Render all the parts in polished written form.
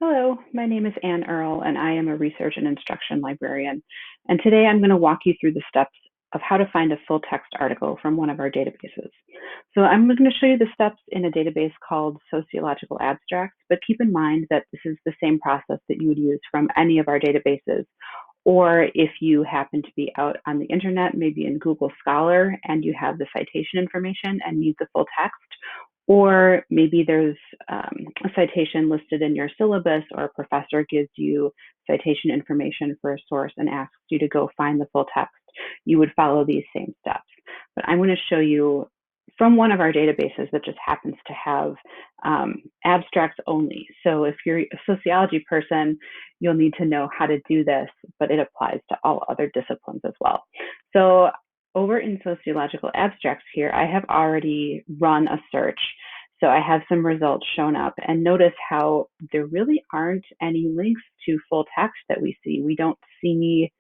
Hello, my name is Ann Earle, and I am a research and instruction librarian. And today I'm going to walk you through the steps of how to find a full text article from one of our databases. So I'm going to show you the steps in a database called Sociological Abstracts, but keep in mind that this is the same process that you would use from any of our databases. Or if you happen to be out on the internet, maybe in Google Scholar, and you have the citation information and need the full text, or maybe there's a citation listed in your syllabus, or a professor gives you citation information for a source and asks you to go find the full text, you would follow these same steps. But I'm going to show you from one of our databases that just happens to have abstracts only. So if you're a sociology person, you'll need to know how to do this, but it applies to all other disciplines as well. So over in Sociological Abstracts here, I have already run a search. So I have some results shown up, and notice how there really aren't any links to full text that we see. We don't see,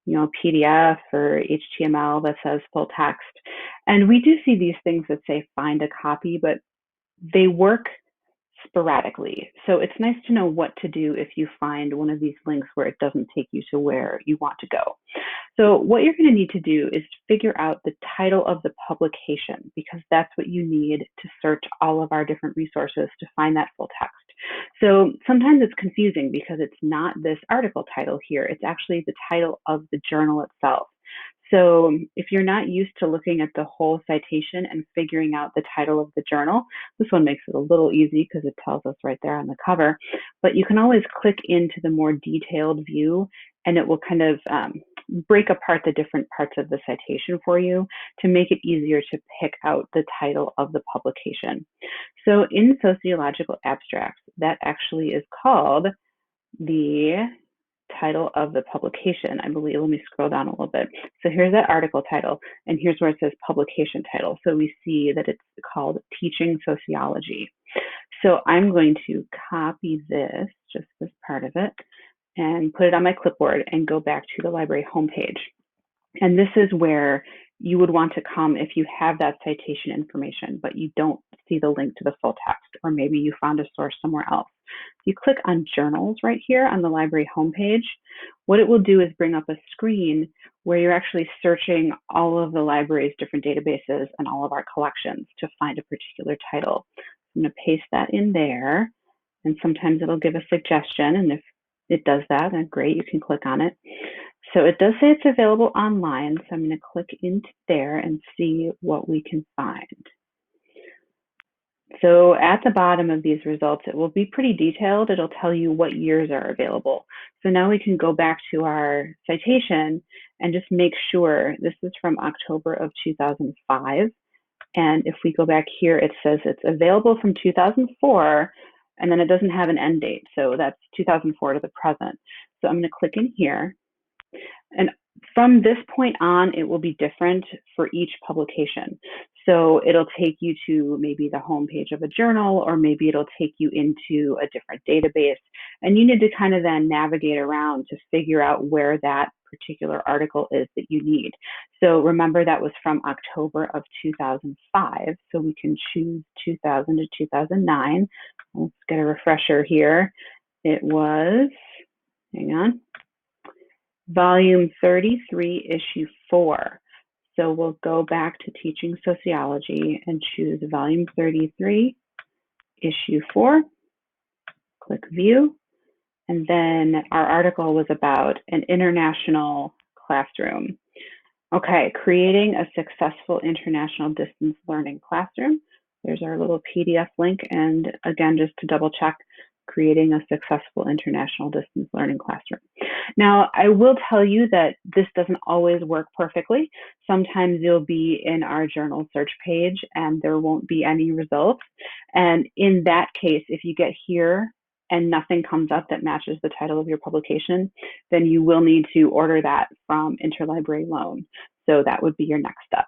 PDF or HTML that says full text. And we do see these things that say find a copy, but they work sporadically. So it's nice to know what to do if you find one of these links where it doesn't take you to where you want to go. So what you're going to need to do is figure out the title of the publication, because that's what you need to search all of our different resources to find that full text. So sometimes it's confusing because it's not this article title here. It's actually the title of the journal itself. So if you're not used to looking at the whole citation and figuring out the title of the journal, this one makes it a little easy because it tells us right there on the cover. But you can always click into the more detailed view, and it will kind of break apart the different parts of the citation for you to make it easier to pick out the title of the publication. So in Sociological Abstracts, that actually is called the title of the publication, I believe. Let me scroll down a little bit. So here's that article title, and here's where it says publication title. So we see that it's called Teaching Sociology. So I'm going to copy this, just this part of it, and put it on my clipboard and go back to the library homepage. And this is where you would want to come if you have that citation information, but you don't see the link to the full text, or maybe you found a source somewhere else. You click on journals right here on the library homepage. What it will do is bring up a screen where you're actually searching all of the library's different databases and all of our collections to find a particular title. I'm going to paste that in there, and sometimes it'll give a suggestion, and if it does that, then great, you can click on it. So it does say it's available online, so I'm going to click into there and see what we can find. So at the bottom of these results, it will be pretty detailed. It'll tell you what years are available. So now we can go back to our citation and just make sure this is from October of 2005. And if we go back here, it says it's available from 2004, and then it doesn't have an end date. So that's 2004 to the present. So I'm going to click in here. And from this point on, it will be different for each publication. So it'll take you to maybe the homepage of a journal, or maybe it'll take you into a different database. And you need to kind of then navigate around to figure out where that particular article is that you need. So remember, that was from October of 2005. So we can choose 2000 to 2009. Let's get a refresher here. It was, hang on, volume 33, issue 4. So we'll go back to Teaching Sociology and choose volume 33, issue 4, click view. And then our article was about an international classroom. Okay, creating a successful international distance learning classroom. There's our little PDF link. And again, just to double check, creating a successful international distance learning classroom. Now, I will tell you that this doesn't always work perfectly. Sometimes you'll be in our journal search page and there won't be any results. And in that case, if you get here and nothing comes up that matches the title of your publication, then you will need to order that from Interlibrary Loan. So that would be your next step.